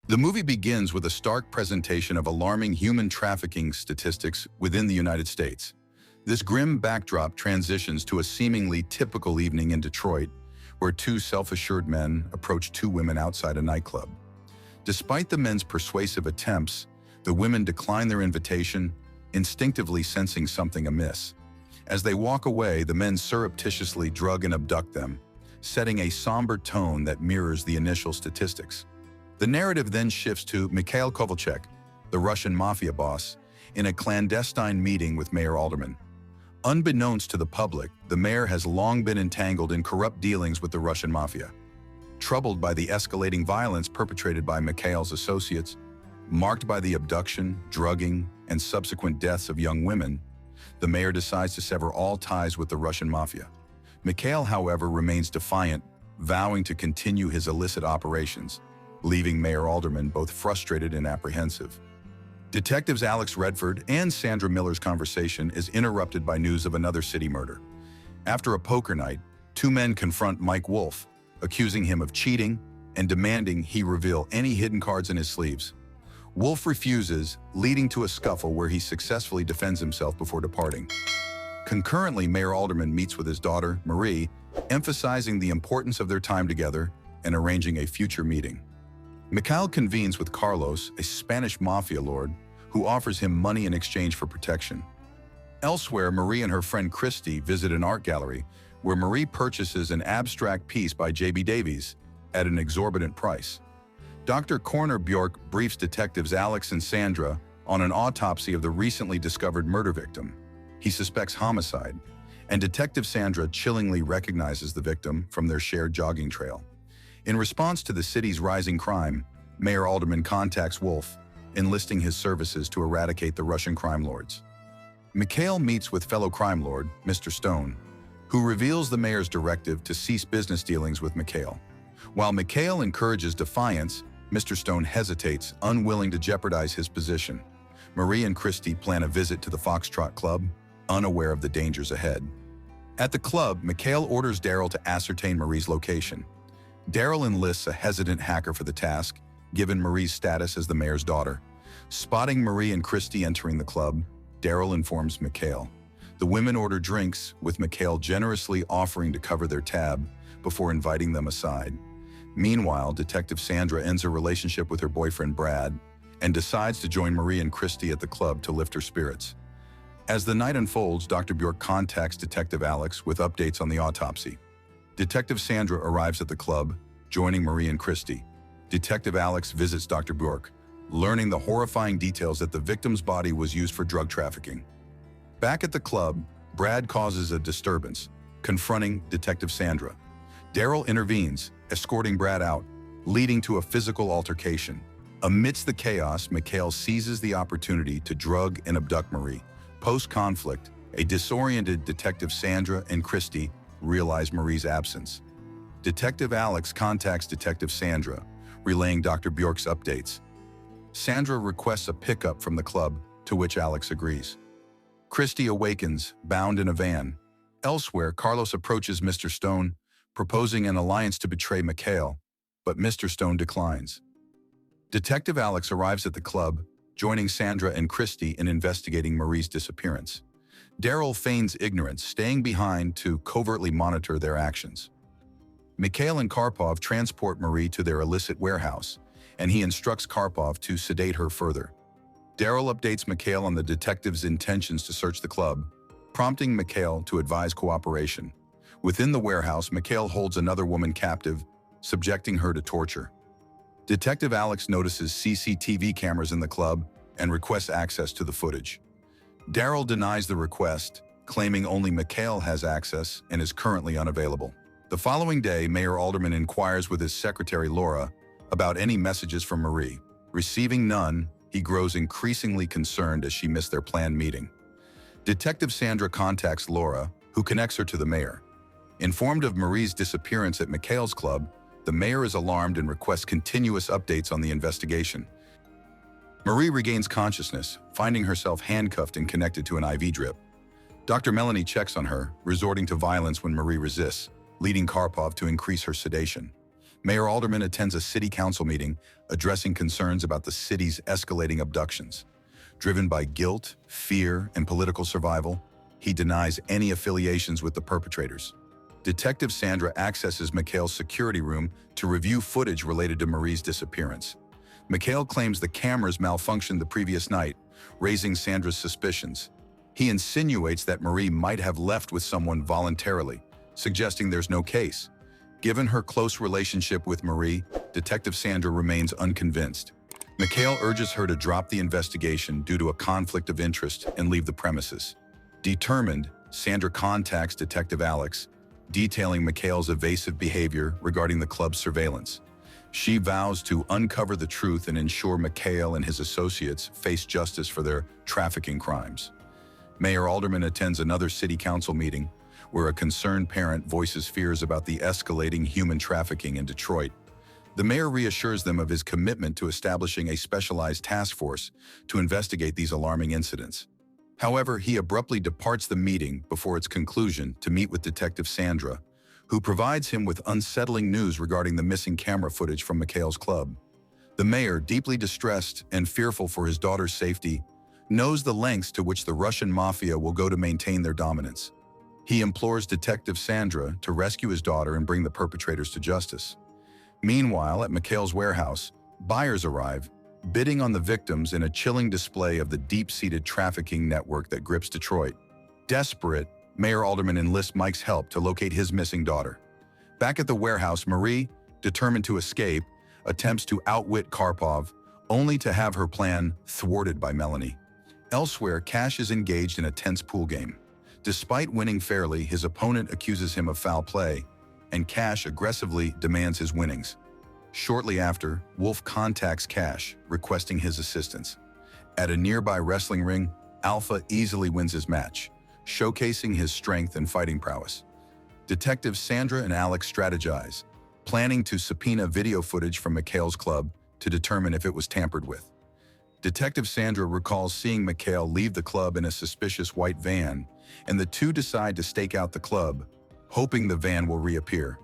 The movie begins with a stark presentation of alarming human trafficking statistics within the United States. This grim backdrop transitions to a seemingly typical evening in Detroit, where two self-assured men approach two women outside a nightclub. Despite the men's persuasive attempts, the women decline their invitation, instinctively sensing something amiss. As they walk away, the men surreptitiously drug and abduct them, setting a somber tone that mirrors the initial statistics. The narrative then shifts to Mikhail Kovalchuk, the Russian mafia boss, in a clandestine meeting with Mayor Alderman. Unbeknownst to the public, the mayor has long been entangled in corrupt dealings with the Russian mafia. Troubled by the escalating violence perpetrated by Mikhail's associates, marked by the abduction, drugging, and subsequent deaths of young women, the mayor decides to sever all ties with the Russian mafia. Mikhail, however, remains defiant, vowing to continue his illicit operations, leaving Mayor Alderman both frustrated and apprehensive. Detectives Alex Redford and Sandra Miller's conversation is interrupted by news of another city murder. After a poker night, two men confront Mike Wolf, accusing him of cheating and demanding he reveal any hidden cards in his sleeves. Wolf refuses, leading to a scuffle where he successfully defends himself before departing. Concurrently, Mayor Alderman meets with his daughter, Marie, emphasizing the importance of their time together and arranging a future meeting. Mikhail convenes with Carlos, a Spanish mafia lord, who offers him money in exchange for protection. Elsewhere, Marie and her friend Christy visit an art gallery where Marie purchases an abstract piece by J.B. Davies at an exorbitant price. Dr. Corner Bjork briefs detectives Alex and Sandra on an autopsy of the recently discovered murder victim. He suspects homicide, and Detective Sandra chillingly recognizes the victim from their shared jogging trail. In response to the city's rising crime, Mayor Alderman contacts Wolf, enlisting his services to eradicate the Russian crime lords. Mikhail meets with fellow crime lord, Mr. Stone, who reveals the mayor's directive to cease business dealings with Mikhail. While Mikhail encourages defiance, Mr. Stone hesitates, unwilling to jeopardize his position. Marie and Christy plan a visit to the Foxtrot Club, unaware of the dangers ahead. At the club, Mikhail orders Daryl to ascertain Marie's location. Daryl enlists a hesitant hacker for the task, given Marie's status as the mayor's daughter. Spotting Marie and Christy entering the club, Daryl informs Mikhail. The women order drinks, with Mikhail generously offering to cover their tab before inviting them aside. Meanwhile, Detective Sandra ends a relationship with her boyfriend Brad and decides to join Marie and Christy at the club to lift her spirits. As the night unfolds, Dr. Bjork contacts Detective Alex with updates on the autopsy. Detective Sandra arrives at the club, joining Marie and Christy. Detective Alex visits Dr. Bjork, learning the horrifying details that the victim's body was used for drug trafficking. Back at the club, Brad causes a disturbance, confronting Detective Sandra. Daryl intervenes, escorting Brad out, leading to a physical altercation. Amidst the chaos, Mikhail seizes the opportunity to drug and abduct Marie. Post-conflict, a disoriented Detective Sandra and Christy realize Marie's absence. Detective Alex contacts Detective Sandra, relaying Dr. Bjork's updates. Sandra requests a pickup from the club, to which Alex agrees. Christy awakens, bound in a van. Elsewhere, Carlos approaches Mr. Stone, proposing an alliance to betray Mikhail, but Mr. Stone declines. Detective Alex arrives at the club, joining Sandra and Christy in investigating Marie's disappearance. Daryl feigns ignorance, staying behind to covertly monitor their actions. Mikhail and Karpov transport Marie to their illicit warehouse, and he instructs Karpov to sedate her further. Daryl updates Mikhail on the detective's intentions to search the club, prompting Mikhail to advise cooperation. Within the warehouse, Mikhail holds another woman captive, subjecting her to torture. Detective Alex notices CCTV cameras in the club and requests access to the footage. Daryl denies the request, claiming only Mikhail has access and is currently unavailable. The following day, Mayor Alderman inquires with his secretary Laura about any messages from Marie. Receiving none, he grows increasingly concerned as she missed their planned meeting. Detective Sandra contacts Laura, who connects her to the mayor. Informed of Marie's disappearance at Mikhail's club, the mayor is alarmed and requests continuous updates on the investigation. Marie regains consciousness, finding herself handcuffed and connected to an IV drip. Dr. Melanie checks on her, resorting to violence when Marie resists, leading Karpov to increase her sedation. Mayor Alderman attends a city council meeting addressing concerns about the city's escalating abductions. Driven by guilt, fear, and political survival, he denies any affiliations with the perpetrators. Detective Sandra accesses Mikhail's security room to review footage related to Marie's disappearance. Mikhail claims the cameras malfunctioned the previous night, raising Sandra's suspicions. He insinuates that Marie might have left with someone voluntarily, suggesting there's no case. Given her close relationship with Marie, Detective Sandra remains unconvinced. Mikhail urges her to drop the investigation due to a conflict of interest and leave the premises. Determined, Sandra contacts Detective Alex, detailing Mikhail's evasive behavior regarding the club's surveillance. She vows to uncover the truth and ensure Mikhail and his associates face justice for their trafficking crimes. Mayor Alderman attends another city council meeting where a concerned parent voices fears about the escalating human trafficking in Detroit. The mayor reassures them of his commitment to establishing a specialized task force to investigate these alarming incidents. However, he abruptly departs the meeting before its conclusion to meet with Detective Sandra, who provides him with unsettling news regarding the missing camera footage from Mikhail's club. The mayor, deeply distressed and fearful for his daughter's safety, knows the lengths to which the Russian mafia will go to maintain their dominance. He implores Detective Sandra to rescue his daughter and bring the perpetrators to justice. Meanwhile, at Mikhail's warehouse, buyers arrive, bidding on the victims in a chilling display of the deep-seated trafficking network that grips Detroit. Desperate, Mayor Alderman enlists Mike's help to locate his missing daughter. Back at the warehouse, Marie, determined to escape, attempts to outwit Karpov, only to have her plan thwarted by Melanie. Elsewhere, Cash is engaged in a tense pool game. Despite winning fairly, his opponent accuses him of foul play, and Cash aggressively demands his winnings. Shortly after, Wolf contacts Cash, requesting his assistance. At a nearby wrestling ring, Alpha easily wins his match, showcasing his strength and fighting prowess. Detectives Sandra and Alex strategize, planning to subpoena video footage from Mikhail's club to determine if it was tampered with. Detective Sandra recalls seeing Mikhail leave the club in a suspicious white van, and the two decide to stake out the club, hoping the van will reappear.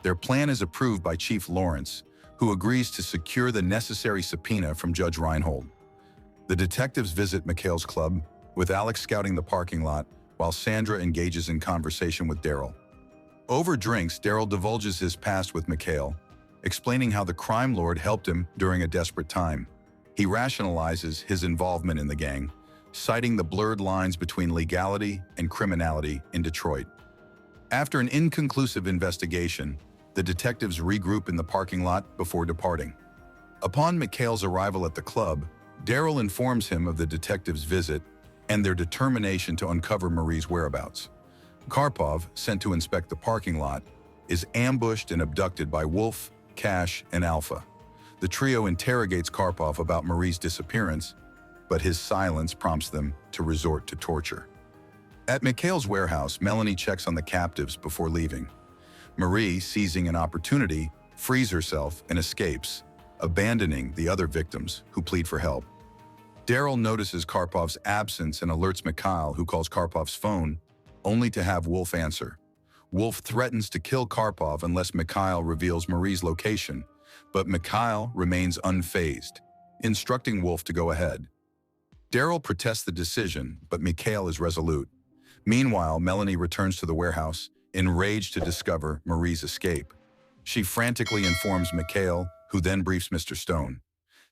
Their plan is approved by Chief Lawrence, who agrees to secure the necessary subpoena from Judge Reinhold. The detectives visit Mikhail's club, with Alex scouting the parking lot, while Sandra engages in conversation with Daryl. Over drinks, Daryl divulges his past with Mikhail, explaining how the crime lord helped him during a desperate time. He rationalizes his involvement in the gang, citing the blurred lines between legality and criminality in Detroit. After an inconclusive investigation, the detectives regroup in the parking lot before departing. Upon Mikhail's arrival at the club, Daryl informs him of the detectives' visit and their determination to uncover Marie's whereabouts. Karpov, sent to inspect the parking lot, is ambushed and abducted by Wolf, Cash, and Alpha. The trio interrogates Karpov about Marie's disappearance, but his silence prompts them to resort to torture. At Mikhail's warehouse, Melanie checks on the captives before leaving. Marie, seizing an opportunity, frees herself and escapes, abandoning the other victims who plead for help. Daryl notices Karpov's absence and alerts Mikhail, who calls Karpov's phone, only to have Wolf answer. Wolf threatens to kill Karpov unless Mikhail reveals Marie's location, but Mikhail remains unfazed, instructing Wolf to go ahead. Daryl protests the decision, but Mikhail is resolute. Meanwhile, Melanie returns to the warehouse, enraged to discover Marie's escape. She frantically informs Mikhail, who then briefs Mr. Stone.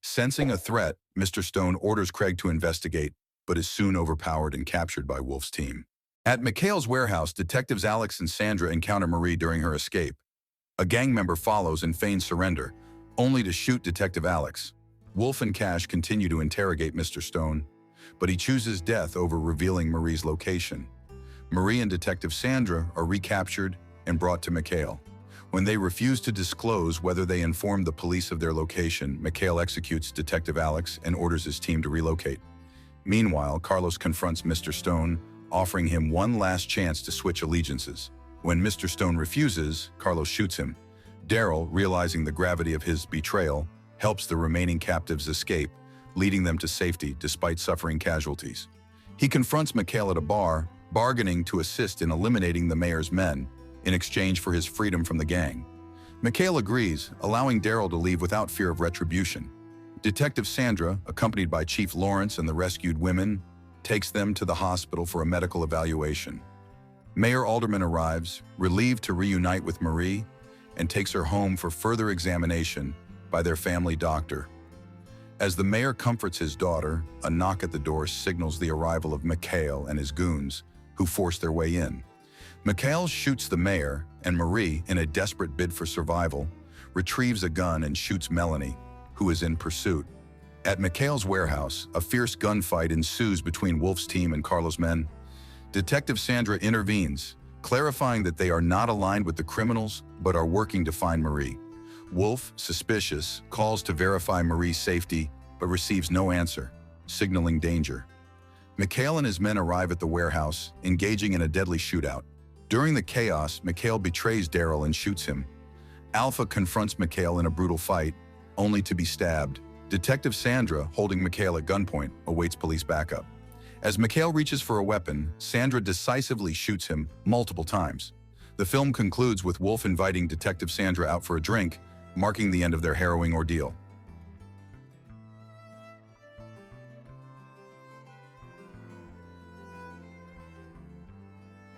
Sensing a threat, Mr. Stone orders Craig to investigate, but is soon overpowered and captured by Wolf's team. At Mikhail's warehouse, detectives Alex and Sandra encounter Marie during her escape. A gang member follows and feigns surrender, only to shoot Detective Alex. Wolf and Cash continue to interrogate Mr. Stone, but he chooses death over revealing Marie's location. Marie and Detective Sandra are recaptured and brought to Mikhail. When they refuse to disclose whether they informed the police of their location, Mikhail executes Detective Alex and orders his team to relocate. Meanwhile, Carlos confronts Mr. Stone, offering him one last chance to switch allegiances. When Mr. Stone refuses, Carlos shoots him. Daryl, realizing the gravity of his betrayal, helps the remaining captives escape, leading them to safety despite suffering casualties. He confronts Mikhail at a bar, bargaining to assist in eliminating the mayor's men in exchange for his freedom from the gang. Mikhail agrees, allowing Daryl to leave without fear of retribution. Detective Sandra, accompanied by Chief Lawrence and the rescued women, takes them to the hospital for a medical evaluation. Mayor Alderman arrives, relieved to reunite with Marie, and takes her home for further examination by their family doctor. As the mayor comforts his daughter, a knock at the door signals the arrival of Mikhail and his goons, who force their way in. Mikhail shoots the mayor, and Marie, in a desperate bid for survival, retrieves a gun and shoots Melanie, who is in pursuit. At Mikhail's warehouse, a fierce gunfight ensues between Wolf's team and Carlo's men. Detective Sandra intervenes, clarifying that they are not aligned with the criminals, but are working to find Marie. Wolf, suspicious, calls to verify Marie's safety, but receives no answer, signaling danger. Mikhail and his men arrive at the warehouse, engaging in a deadly shootout. During the chaos, Mikhail betrays Daryl and shoots him. Alpha confronts Mikhail in a brutal fight, only to be stabbed. Detective Sandra, holding Mikhail at gunpoint, awaits police backup. As Mikhail reaches for a weapon, Sandra decisively shoots him multiple times. The film concludes with Wolf inviting Detective Sandra out for a drink, marking the end of their harrowing ordeal.